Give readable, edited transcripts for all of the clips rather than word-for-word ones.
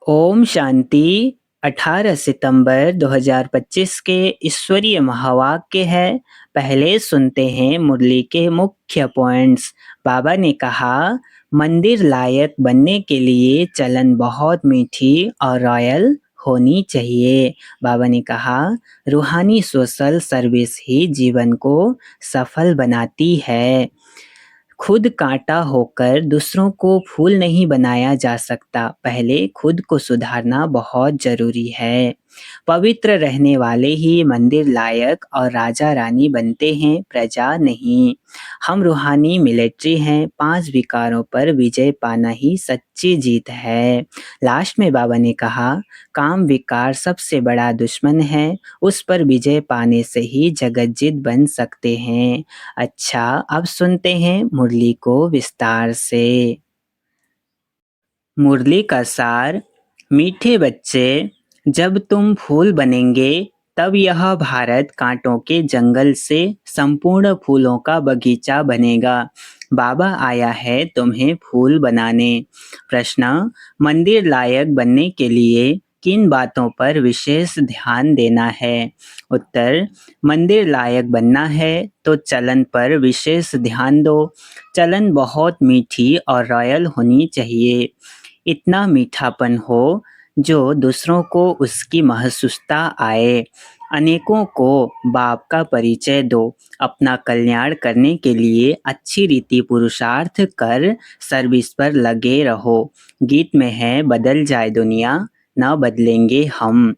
ओम शांति। 18 सितंबर 2025 के ईश्वरीय महावाक्य है। पहले सुनते हैं मुरली के मुख्य पॉइंट्स। बाबा ने कहा, मंदिर लायक बनने के लिए चलन बहुत मीठी और रॉयल होनी चाहिए। बाबा ने कहा, रूहानी सोशल सर्विस ही जीवन को सफल बनाती है। खुद कांटा होकर दूसरों को फूल नहीं बनाया जा सकता। पहले खुद को सुधारना बहुत जरूरी है। पवित्र रहने वाले ही मंदिर लायक और राजा रानी बनते हैं, प्रजा नहीं। हम रूहानी मिलिट्री हैं। 5 विकारों पर विजय पाना ही सच्ची जीत है। लास्ट में बाबा ने कहा, काम विकार सबसे बड़ा दुश्मन है। उस पर विजय पाने से ही जगत जीत बन सकते हैं। अच्छा, अब सुनते हैं मुरली को विस्तार से। मुरली का सार। मीठे बच्चे, जब तुम फूल बनेंगे तब यह भारत कांटों के जंगल से संपूर्ण फूलों का बगीचा बनेगा। बाबा आया है तुम्हें फूल बनाने। प्रश्न, मंदिर लायक बनने के लिए किन बातों पर विशेष ध्यान देना है? उत्तर, मंदिर लायक बनना है तो चलन पर विशेष ध्यान दो। चलन बहुत मीठी और रॉयल होनी चाहिए। इतना मीठापन हो जो दूसरों को उसकी महसूसता आए। अनेकों को बाप का परिचय दो। अपना कल्याण करने के लिए अच्छी रीति पुरुषार्थ कर सर्विस पर लगे रहो। गीत में है, बदल जाए दुनिया न बदलेंगे हम।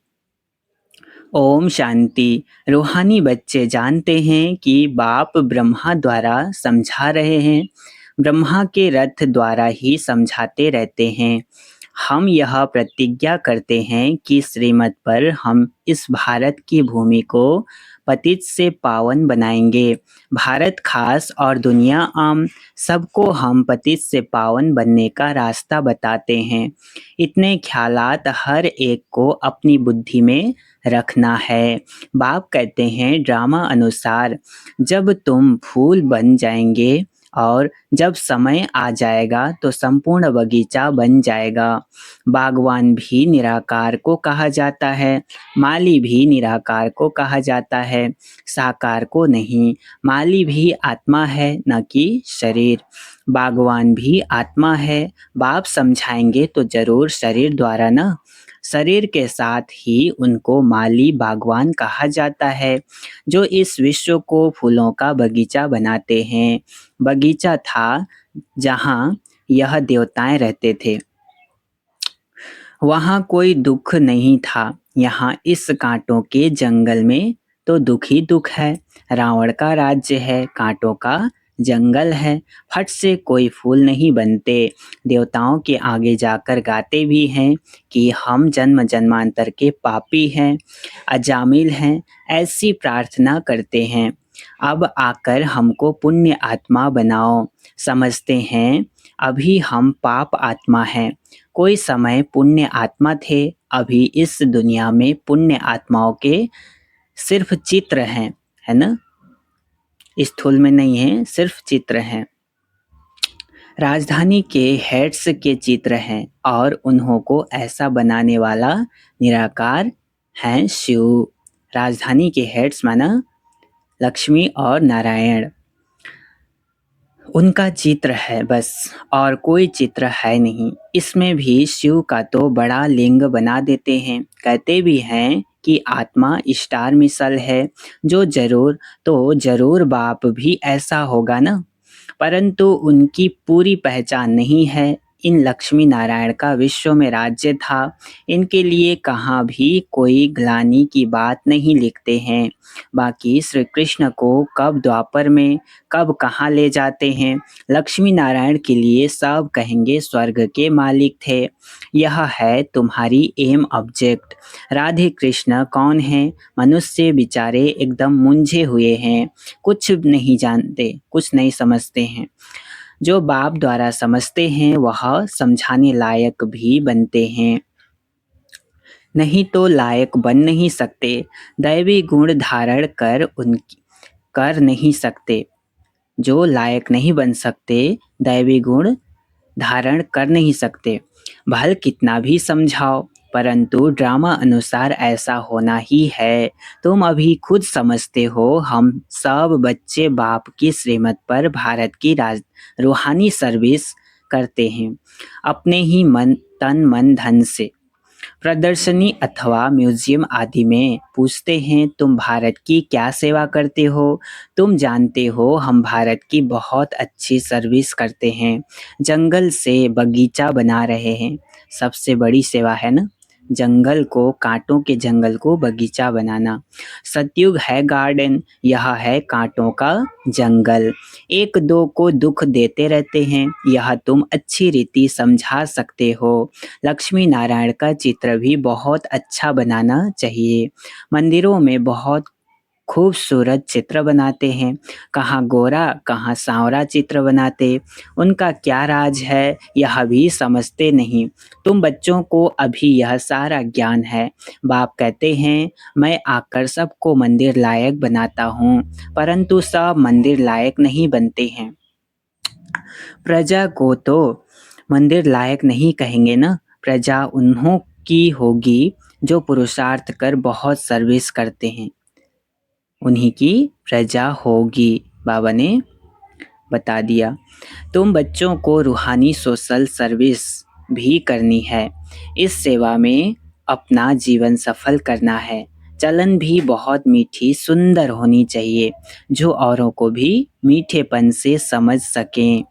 ओम शांति। रूहानी बच्चे जानते हैं कि बाप ब्रह्मा द्वारा समझा रहे हैं। ब्रह्मा के रथ द्वारा ही समझाते रहते हैं। हम यह प्रतिज्ञा करते हैं कि श्रीमत पर हम इस भारत की भूमि को पतित से पावन बनाएंगे। भारत खास और दुनिया आम, सबको हम पतित से पावन बनने का रास्ता बताते हैं। इतने ख्यालात हर एक को अपनी बुद्धि में रखना है। बाप कहते हैं, ड्रामा अनुसार जब तुम फूल बन जाएंगे और जब समय आ जाएगा तो संपूर्ण बगीचा बन जाएगा। बागवान भी निराकार को कहा जाता है, माली भी निराकार को कहा जाता है, साकार को नहीं। माली भी आत्मा है, न कि शरीर। बागवान भी आत्मा है। बाप समझाएंगे तो जरूर शरीर द्वारा ना। शरीर के साथ ही उनको माली बागवान कहा जाता है, जो इस विश्व को फूलों का बगीचा बनाते हैं। बगीचा था जहाँ यह देवताएं रहते थे। वहाँ कोई दुख नहीं था। यहाँ इस कांटों के जंगल में तो दुख ही दुख है। रावण का राज्य है, कांटों का जंगल है। फट से कोई फूल नहीं बनते। देवताओं के आगे जाकर गाते भी हैं कि हम जन्म जन्मांतर के पापी हैं, अजामिल हैं। ऐसी प्रार्थना करते हैं, अब आकर हमको पुण्य आत्मा बनाओ। समझते हैं अभी हम पाप आत्मा हैं। कोई समय पुण्य आत्मा थे। अभी इस दुनिया में पुण्य आत्माओं के सिर्फ चित्र हैं, है ना? स्थूल में नहीं है, सिर्फ चित्र हैं। राजधानी के हेड्स के चित्र हैं और उन्हों को ऐसा बनाने वाला निराकार है शिव। राजधानी के हेड्स माना लक्ष्मी और नारायण, उनका चित्र है बस, और कोई चित्र है नहीं। इसमें भी शिव का तो बड़ा लिंग बना देते हैं। कहते भी हैं कि आत्मा स्टार मिसल है, जो जरूर बाप भी ऐसा होगा ना। परंतु उनकी पूरी पहचान नहीं है। इन लक्ष्मी नारायण का विश्व में राज्य था। इनके लिए कहाँ भी कोई ग्लानि की बात नहीं लिखते हैं। बाकी श्री कृष्ण को कब द्वापर में कब कहाँ ले जाते हैं। लक्ष्मी नारायण के लिए सब कहेंगे स्वर्ग के मालिक थे। यह है तुम्हारी एम ऑब्जेक्ट। राधे कृष्ण कौन है? मनुष्य बेचारे एकदम मुंझे हुए हैं, कुछ नहीं जानते, कुछ नहीं समझते हैं। जो बाप द्वारा समझते हैं वह समझाने लायक भी बनते हैं, नहीं तो लायक बन नहीं सकते। दैवी गुण धारण कर नहीं सकते। जो लायक नहीं बन सकते, दैवी गुण धारण कर नहीं सकते। भल कितना भी समझाओ, परंतु ड्रामा अनुसार ऐसा होना ही है। तुम अभी खुद समझते हो, हम सब बच्चे बाप की श्रीमत पर भारत की राज रूहानी सर्विस करते हैं, अपने ही तन मन धन से। प्रदर्शनी अथवा म्यूजियम आदि में पूछते हैं, तुम भारत की क्या सेवा करते हो? तुम जानते हो हम भारत की बहुत अच्छी सर्विस करते हैं, जंगल से बगीचा बना रहे हैं। सबसे बड़ी सेवा है ना, जंगल को, कांटों के जंगल को बगीचा बनाना। सतयुग है गार्डन, यह है कांटों का जंगल। एक दो को दुख देते रहते हैं, यह तुम अच्छी रीति समझा सकते हो। लक्ष्मी नारायण का चित्र भी बहुत अच्छा बनाना चाहिए। मंदिरों में बहुत खूबसूरत चित्र बनाते हैं, कहाँ गोरा कहाँ सांवरा चित्र बनाते, उनका क्या राज है यह भी समझते नहीं। तुम बच्चों को अभी यह सारा ज्ञान है। बाप कहते हैं, मैं आकर सबको मंदिर लायक बनाता हूँ, परंतु सब मंदिर लायक नहीं बनते हैं। प्रजा को तो मंदिर लायक नहीं कहेंगे ना, प्रजा उन्हों की होगी जो पुरुषार्थ कर बहुत सर्विस करते हैं, उन्हीं की प्रजा होगी, बाबा ने बता दिया। तुम बच्चों को रूहानी सोशल सर्विस भी करनी है, इस सेवा में अपना जीवन सफल करना है। चलन भी बहुत मीठी सुंदर होनी चाहिए, जो औरों को भी मीठेपन से समझ सकें।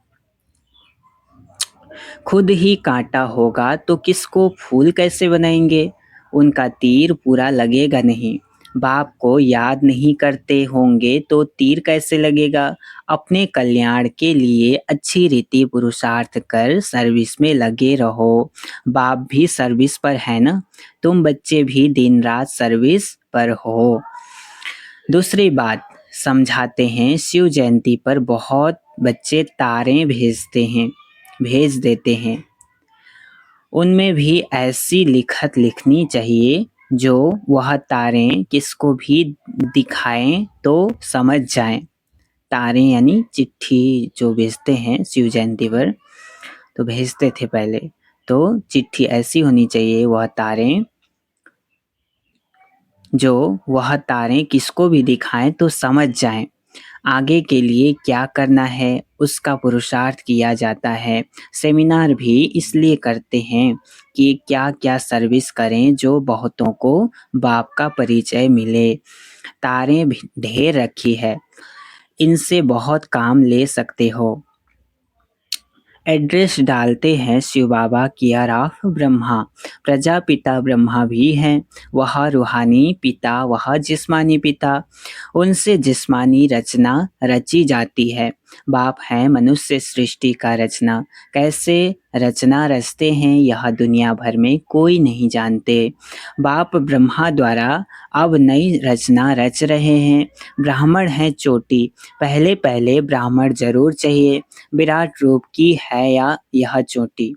खुद ही कांटा होगा तो किसको फूल कैसे बनाएंगे? उनका तीर पूरा लगेगा नहीं। बाप को याद नहीं करते होंगे तो तीर कैसे लगेगा? अपने कल्याण के लिए अच्छी रीति पुरुषार्थ कर सर्विस में लगे रहो। बाप भी सर्विस पर है ना, तुम बच्चे भी दिन रात सर्विस पर हो। दूसरी बात समझाते हैं, शिव जयंती पर बहुत बच्चे तारें भेज देते हैं। उनमें भी ऐसी लिखत लिखनी चाहिए जो वह तारें किसको भी दिखाएं तो समझ जाएं। तारें यानी चिट्ठी जो भेजते हैं शिव जयंती पर, तो भेजते थे पहले, तो चिट्ठी ऐसी होनी चाहिए वह तारें किसको भी दिखाएं तो समझ जाएं। आगे के लिए क्या करना है उसका पुरुषार्थ किया जाता है। सेमिनार भी इसलिए करते हैं कि क्या क्या सर्विस करें जो बहुतों को बाप का परिचय मिले। तारें भी ढेर रखी है, इनसे बहुत काम ले सकते हो। एड्रेस डालते हैं, शिव बाबा केयर ऑफ ब्रह्मा। प्रजापिता ब्रह्मा भी हैं, वह रूहानी पिता, वह जिस्मानी पिता। उनसे जिस्मानी रचना रची जाती है। बाप हैं मनुष्य सृष्टि का रचना। कैसे रचना रचते हैं यह दुनिया भर में कोई नहीं जानते। बाप ब्रह्मा द्वारा अब नई रचना रच रहे हैं। ब्राह्मण हैं चोटी, पहले पहले ब्राह्मण जरूर चाहिए। विराट रूप की है या यह चोटी,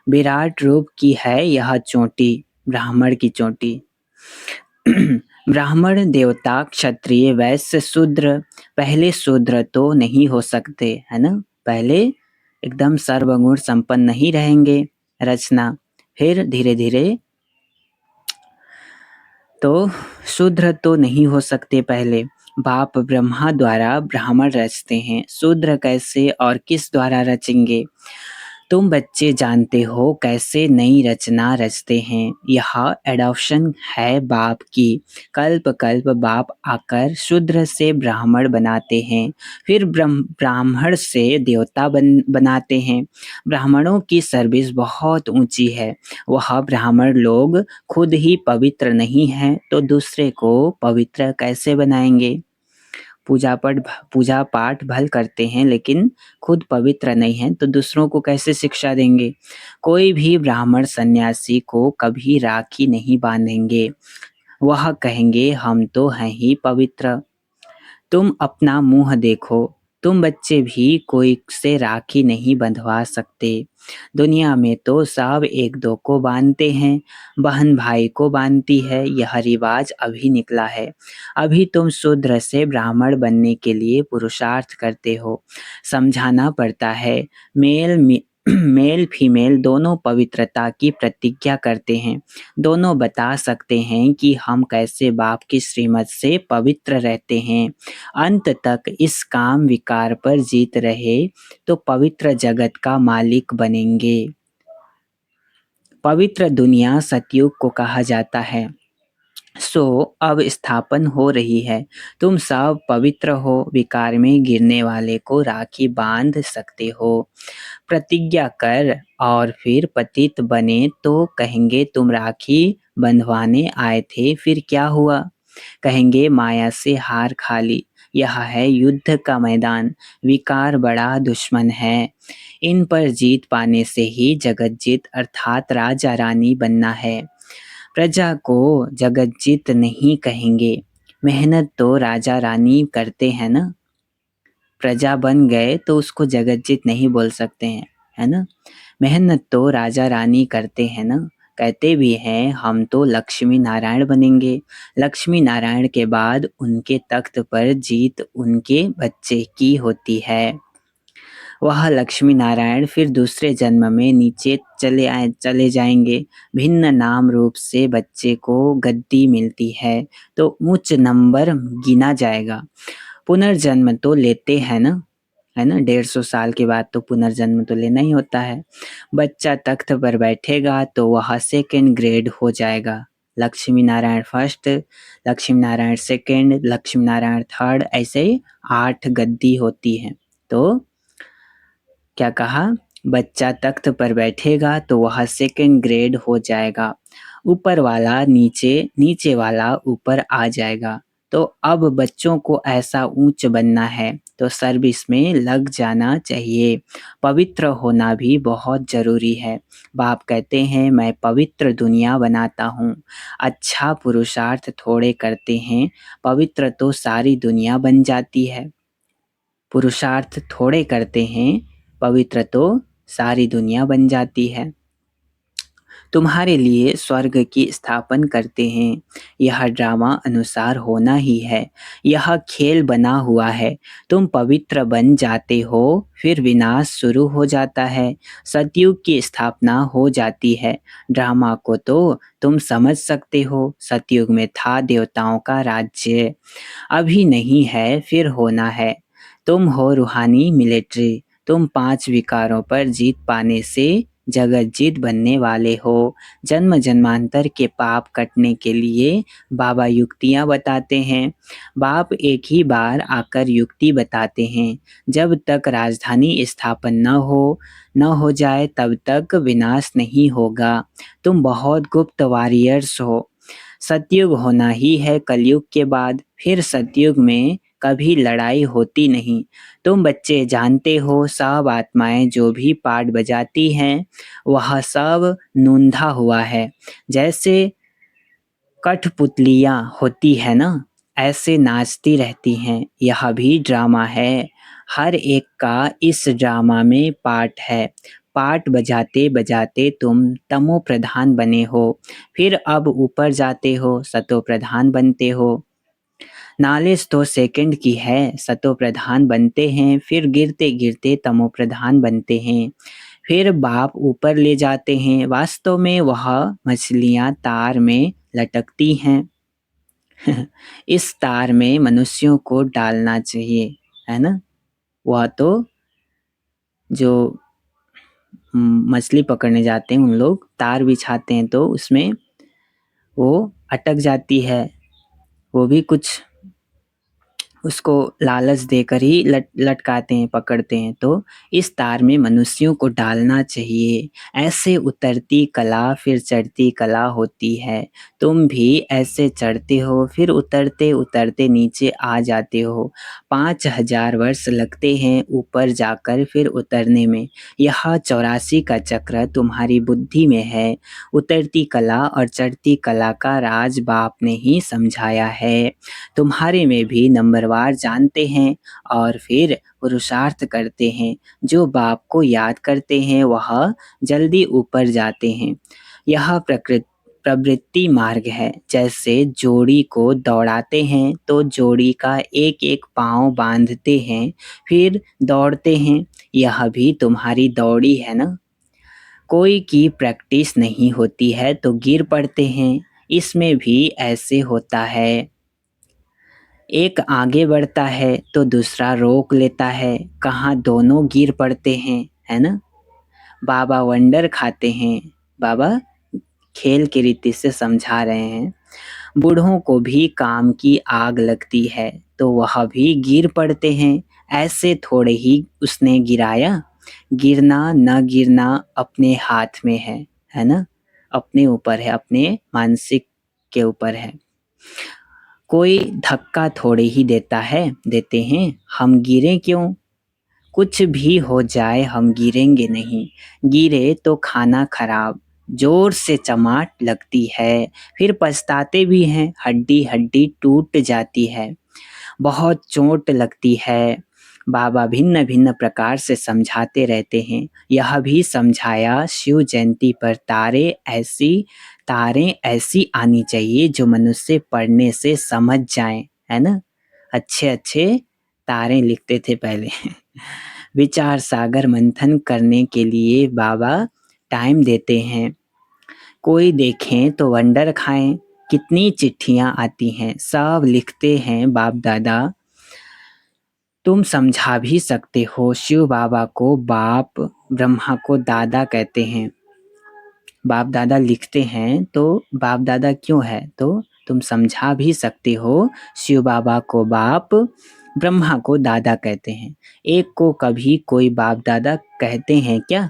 विराट रूप की है यह चोटी, ब्राह्मण की चोटी। ब्राह्मण देवता क्षत्रिय वैश्य शूद्र, पहले शूद्र तो नहीं हो सकते है ना, पहले एकदम सर्वगुण संपन्न नहीं रहेंगे रचना, फिर धीरे धीरे तो शूद्र तो नहीं हो सकते पहले। बाप ब्रह्मा द्वारा ब्राह्मण रचते हैं, शूद्र कैसे और किस द्वारा रचेंगे? तुम बच्चे जानते हो कैसे नई रचना रचते हैं, यह एडॉप्शन है बाप की। कल्प कल्प बाप आकर शूद्र से ब्राह्मण बनाते हैं, फिर ब्राह्मण से देवता बनाते हैं। ब्राह्मणों की सर्विस बहुत ऊंची है। वह ब्राह्मण लोग खुद ही पवित्र नहीं हैं तो दूसरे को पवित्र कैसे बनाएंगे? पूजा पाठ भल करते हैं लेकिन खुद पवित्र नहीं हैं तो दूसरों को कैसे शिक्षा देंगे? कोई भी ब्राह्मण सन्यासी को कभी राखी नहीं बांधेंगे, वह कहेंगे हम तो हैं ही पवित्र। तुम अपना मुंह देखो, तुम बच्चे भी कोई से राखी नहीं बंधवा सकते। दुनिया में तो सब एक दो को बांधते हैं, बहन भाई को बांधती है, यह रिवाज अभी निकला है। अभी तुम शूद्र से ब्राह्मण बनने के लिए पुरुषार्थ करते हो। समझाना पड़ता है, मेल फीमेल दोनों पवित्रता की प्रतिज्ञा करते हैं। दोनों बता सकते हैं कि हम कैसे बाप की श्रीमत से पवित्र रहते हैं। अंत तक इस काम विकार पर जीत रहे तो पवित्र जगत का मालिक बनेंगे। पवित्र दुनिया सतयुग को कहा जाता है। अब स्थापन हो रही है। तुम सब पवित्र हो, विकार में गिरने वाले को राखी बांध सकते हो। प्रतिज्ञा कर और फिर पतित बने तो कहेंगे तुम राखी बंधवाने आए थे, फिर क्या हुआ? कहेंगे माया से हार खा ली। यह है युद्ध का मैदान। विकार बड़ा दुश्मन है। इन पर जीत पाने से ही जगत जीत अर्थात राजा रानी बनना है। प्रजा को जगज्जीत नहीं कहेंगे। मेहनत तो राजा रानी करते हैं ना। प्रजा बन गए तो उसको जगज्जीत नहीं बोल सकते हैं, है ना। मेहनत तो राजा रानी करते हैं ना। कहते भी हैं हम तो लक्ष्मी नारायण बनेंगे। लक्ष्मी नारायण के बाद उनके तख्त पर जीत उनके बच्चे की होती है। वह लक्ष्मी नारायण फिर दूसरे जन्म में नीचे चले जाएंगे। भिन्न नाम रूप से बच्चे को गद्दी मिलती है तो उच्च नंबर गिना जाएगा। पुनर्जन्म तो लेते हैं ना, है ना। 150 साल के बाद तो पुनर्जन्म तो लेना ही होता है। बच्चा तख्त पर बैठेगा तो वह सेकंड ग्रेड हो जाएगा। Lakshmi Narayan first, Lakshmi Narayan second, Lakshmi Narayan third, ऐसे ही 8 गद्दी होती है। तो क्या कहा? बच्चा तख्त पर बैठेगा तो वह सेकंड ग्रेड हो जाएगा। ऊपर वाला नीचे, नीचे वाला ऊपर आ जाएगा। तो अब बच्चों को ऐसा ऊंच बनना है तो सर्विस में लग जाना चाहिए। पवित्र होना भी बहुत जरूरी है। बाप कहते हैं मैं पवित्र दुनिया बनाता हूँ। अच्छा पुरुषार्थ थोड़े करते हैं, पवित्र तो सारी दुनिया बन जाती है। पुरुषार्थ थोड़े करते हैं, पवित्र तो सारी दुनिया बन जाती है। तुम्हारे लिए स्वर्ग की स्थापन करते हैं। यह ड्रामा अनुसार होना ही है। यह खेल बना हुआ है। तुम पवित्र बन जाते हो, फिर विनाश शुरू हो जाता है। सतयुग की स्थापना हो जाती है। ड्रामा को तो तुम समझ सकते हो। सतयुग में था देवताओं का राज्य। अभी नहीं है, फिर होना है। तुम हो रूहानी मिलिट्री। तुम 5 विकारों पर जीत पाने से जगत जीत बनने वाले हो। जन्म जन्मांतर के पाप कटने के लिए बाबा युक्तियाँ बताते हैं। बाप एक ही बार आकर युक्ति बताते हैं। जब तक राजधानी स्थापन न हो जाए तब तक विनाश नहीं होगा। तुम बहुत गुप्त वॉरियर्स हो। सतयुग होना ही है कलयुग के बाद। फिर सतयुग में कभी लड़ाई होती नहीं। तुम बच्चे जानते हो सब आत्माएं जो भी पाठ बजाती हैं वह सब नूंधा हुआ है। जैसे कठपुतलियाँ होती है ना, ऐसे नाचती रहती हैं। यह भी ड्रामा है। हर एक का इस ड्रामा में पार्ट है। पार्ट बजाते बजाते तुम तमो प्रधान बने हो, फिर अब ऊपर जाते हो, सतो प्रधान बनते हो। नॉलेज तो सेकंड की है। सतो प्रधान बनते हैं, फिर गिरते गिरते तमो प्रधान बनते हैं। फिर बाप ऊपर ले जाते हैं। वास्तव में वह मछलियाँ तार में लटकती हैं। इस तार में मनुष्यों को डालना चाहिए, है ना। वह तो जो मछली पकड़ने जाते हैं उन लोग तार बिछाते हैं तो उसमें वो अटक जाती है। वो भी कुछ उसको लालच देकर ही लटकाते हैं, पकड़ते हैं। तो इस तार में मनुष्यों को डालना चाहिए। ऐसे उतरती कला फिर चढ़ती कला होती है। तुम भी ऐसे चढ़ते हो, फिर उतरते उतरते नीचे आ जाते हो। 5000 वर्ष लगते हैं ऊपर जाकर फिर उतरने में। यह 84 का चक्र तुम्हारी बुद्धि में है। उतरती कला और चढ़ती कला का राज बाप ने ही समझाया है। तुम्हारे में भी नंबरवार जानते हैं और फिर पुरुषार्थ करते हैं। जो बाप को याद करते हैं वह जल्दी ऊपर जाते हैं। यह प्रकृति प्रवृत्ति मार्ग है। जैसे जोड़ी को दौड़ाते हैं तो जोड़ी का एक एक पाँव बांधते हैं, फिर दौड़ते हैं। यह भी तुम्हारी दौड़ी है ना। कोई की प्रैक्टिस नहीं होती है तो गिर पड़ते हैं, इसमें भी ऐसे होता है। एक आगे बढ़ता है तो दूसरा रोक लेता है, कहाँ दोनों गिर पड़ते हैं, है ना। बाबा वंडर खाते हैं। बाबा खेल की रीति से समझा रहे हैं। बूढ़ों को भी काम की आग लगती है तो वह भी गिर पड़ते हैं। ऐसे थोड़े ही उसने गिराया। गिरना न गिरना अपने हाथ में है ना। अपने ऊपर है, अपने मानसिक के ऊपर है। कोई धक्का थोड़े ही देते हैं। हम गिरे क्यों? कुछ भी हो जाए हम गिरेंगे नहीं। गिरे तो खाना खराब, जोर से चमाट लगती है, फिर पछताते भी हैं। हड्डी हड्डी टूट जाती है, बहुत चोट लगती है। बाबा भिन्न भिन्न प्रकार से समझाते रहते हैं। यह भी समझाया शिव जयंती पर तारें ऐसी आनी चाहिए जो मनुष्य पढ़ने से समझ जाएं, है ना। अच्छे अच्छे तारे लिखते थे पहले। विचार सागर मंथन करने के लिए बाबा टाइम देते हैं। कोई देखें तो वंडर खाएं। कितनी चिट्ठियां आती हैं, सब लिखते हैं बाप दादा। तुम समझा भी सकते हो। शिव बाबा को बाप, ब्रह्मा को दादा कहते हैं। बाप दादा लिखते हैं तो बाप दादा क्यों है, तो तुम समझा भी सकते हो। शिव बाबा को बाप, ब्रह्मा को दादा कहते हैं। एक को कभी कोई बाप दादा कहते हैं क्या?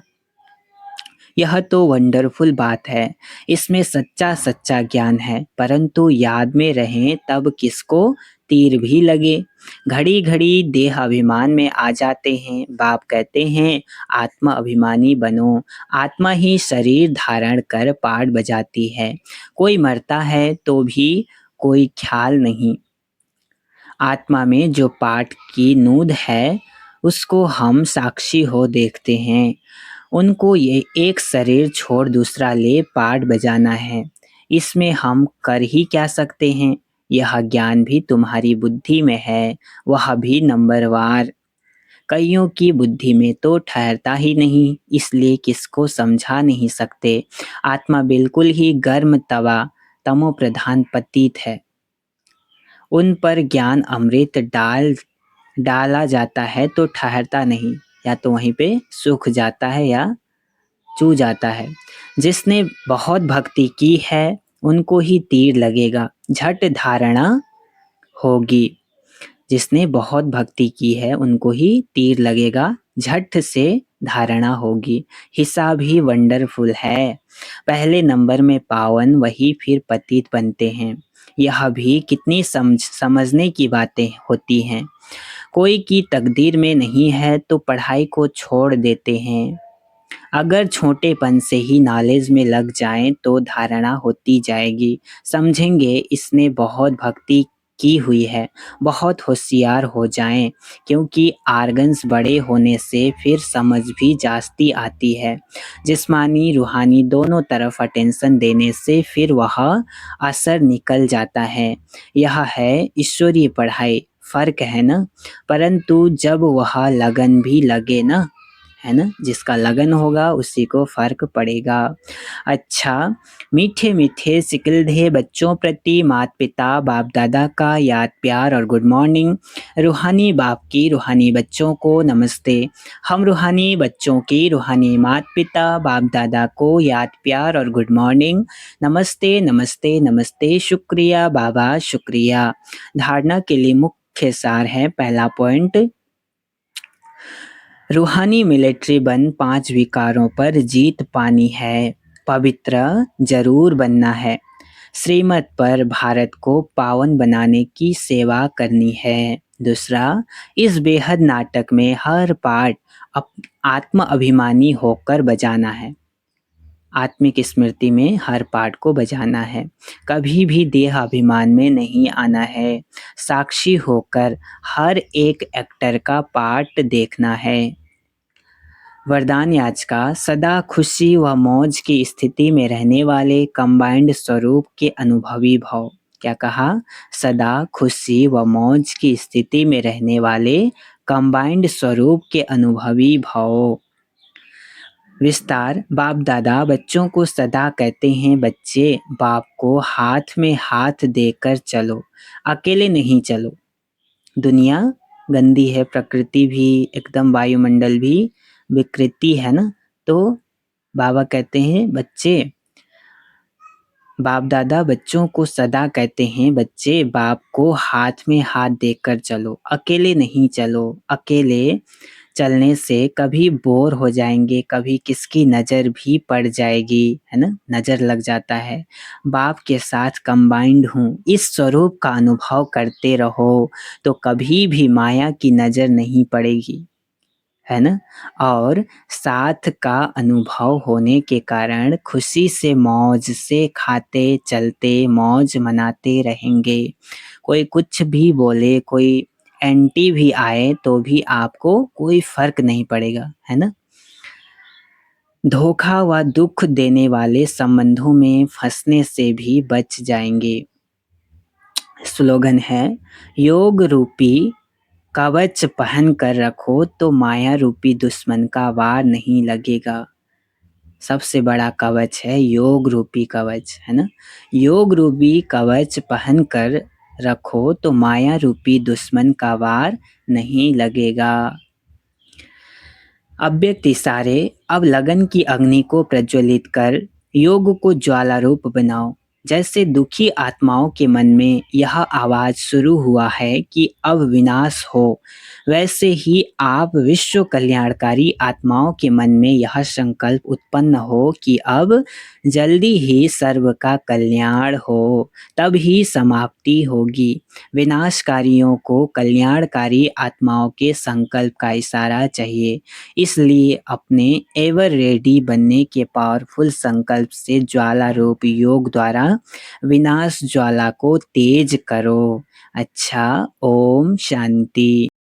यह तो वंडरफुल बात है। इसमें सच्चा सच्चा ज्ञान है, परंतु याद में रहें तब किसको तीर भी लगे। घड़ी घड़ी देह अभिमान में आ जाते हैं। बाप कहते हैं आत्मा अभिमानी बनो। आत्मा ही शरीर धारण कर पाठ बजाती है। कोई मरता है तो भी कोई ख्याल नहीं। आत्मा में जो पाठ की नूद है उसको हम साक्षी हो देखते हैं। उनको ये एक शरीर छोड़ दूसरा ले पाठ बजाना है। इसमें हम कर ही क्या सकते हैं। यह ज्ञान भी तुम्हारी बुद्धि में है, वह भी नंबरवार। कईयों की बुद्धि में तो ठहरता ही नहीं, इसलिए किसको समझा नहीं सकते। आत्मा बिल्कुल ही गर्म तवा, तमो प्रधान पतित है। उन पर ज्ञान अमृत डाला जाता है तो ठहरता नहीं, या तो वहीं पे सूख जाता है या चू जाता है। जिसने बहुत भक्ति की है उनको ही तीर लगेगा, झट धारणा होगी। जिसने बहुत भक्ति की है उनको ही तीर लगेगा, झट से धारणा होगी। हिसाब ही वंडरफुल है। पहले नंबर में पावन, वही फिर पतित बनते हैं। यह भी कितनी समझने की बातें होती हैं। कोई की तकदीर में नहीं है तो पढ़ाई को छोड़ देते हैं। अगर छोटेपन से ही नॉलेज में लग जाएं तो धारणा होती जाएगी। समझेंगे इसने बहुत भक्ति की हुई है, बहुत होशियार हो जाएं, क्योंकि आर्गन्स बड़े होने से फिर समझ भी जास्ती आती है। जिस्मानी रूहानी दोनों तरफ अटेंशन देने से फिर वह असर निकल जाता है। यह है ईश्वरीय पढ़ाई। फर्क है ना। परंतु जब वह लगन भी लगे ना, है ना, जिसका लगन होगा उसी को फर्क पड़ेगा। अच्छा, मीठे मीठे सिकिलधे बच्चों प्रति माता पिता बाप दादा का याद प्यार और गुड मॉर्निंग। रूहानी बाप की रूहानी बच्चों को नमस्ते। हम रूहानी बच्चों की रूहानी माता पिता बाप दादा को याद प्यार और गुड मॉर्निंग। नमस्ते नमस्ते नमस्ते। शुक्रिया बाबा, शुक्रिया। धारणा के लिए मुख्य सार है। पहला पॉइंट, रूहानी मिलिट्री बन 5 विकारों पर जीत पानी है। पवित्र जरूर बनना है। श्रीमत पर भारत को पावन बनाने की सेवा करनी है। दूसरा, इस बेहद नाटक में हर पार्ट आत्म अभिमानी होकर बजाना है। आत्मिक स्मृति में हर पार्ट को बजाना है। कभी भी देह अभिमान में नहीं आना है। साक्षी होकर हर एक एक्टर का पार्ट देखना है। वरदान याच का सदा खुशी व मौज की स्थिति में रहने वाले कंबाइंड स्वरूप के अनुभवी भाव। क्या कहा? सदा खुशी व मौज की स्थिति में रहने वाले कंबाइंड स्वरूप के अनुभवी भाव। विस्तार बाप दादा बच्चों को सदा कहते हैं, बच्चे बाप को हाथ में हाथ देकर चलो, अकेले नहीं चलो। दुनिया गंदी है, प्रकृति भी एकदम, वायुमंडल भी विकृति है ना। तो बाबा कहते हैं बच्चे, बाप दादा बच्चों को सदा कहते हैं, बच्चे बाप को हाथ में हाथ देकर चलो, अकेले नहीं चलो। अकेले चलने से कभी बोर हो जाएंगे, कभी किसकी नज़र भी पड़ जाएगी, है ना, नज़र लग जाता है। बाप के साथ कंबाइंड हूँ, इस स्वरूप का अनुभव करते रहो तो कभी भी माया की नज़र नहीं पड़ेगी, है ना। और साथ का अनुभव होने के कारण खुशी से मौज से खाते चलते मौज मनाते रहेंगे। कोई कुछ भी बोले, कोई एंटी भी आए तो भी आपको कोई फर्क नहीं पड़ेगा, है ना। धोखा व दुख देने वाले संबंधों में फंसने से भी बच जाएंगे। स्लोगन है, योग रूपी कवच पहन कर रखो तो माया रूपी दुश्मन का वार नहीं लगेगा। सबसे बड़ा कवच है योग रूपी कवच, है ना। योग रूपी कवच पहन कर रखो तो माया रूपी दुश्मन का वार नहीं लगेगा। अव्यक्त इशारे, अब लगन की अग्नि को प्रज्वलित कर योग को ज्वाला रूप बनाओ। जैसे दुखी आत्माओं के मन में यह आवाज शुरू हुआ है कि अब विनाश हो, वैसे ही आप विश्व कल्याणकारी आत्माओं के मन में यह संकल्प उत्पन्न हो कि अब जल्दी ही सर्व का कल्याण हो, तब ही समाप्ति होगी। विनाशकारियों को कल्याणकारी आत्माओं के संकल्प का इशारा चाहिए। इसलिए अपने एवर रेडी बनने के पावरफुल संकल्प से ज्वाला रूप योग द्वारा विनाश ज्वाला को तेज करो। अच्छा, ओम शांति।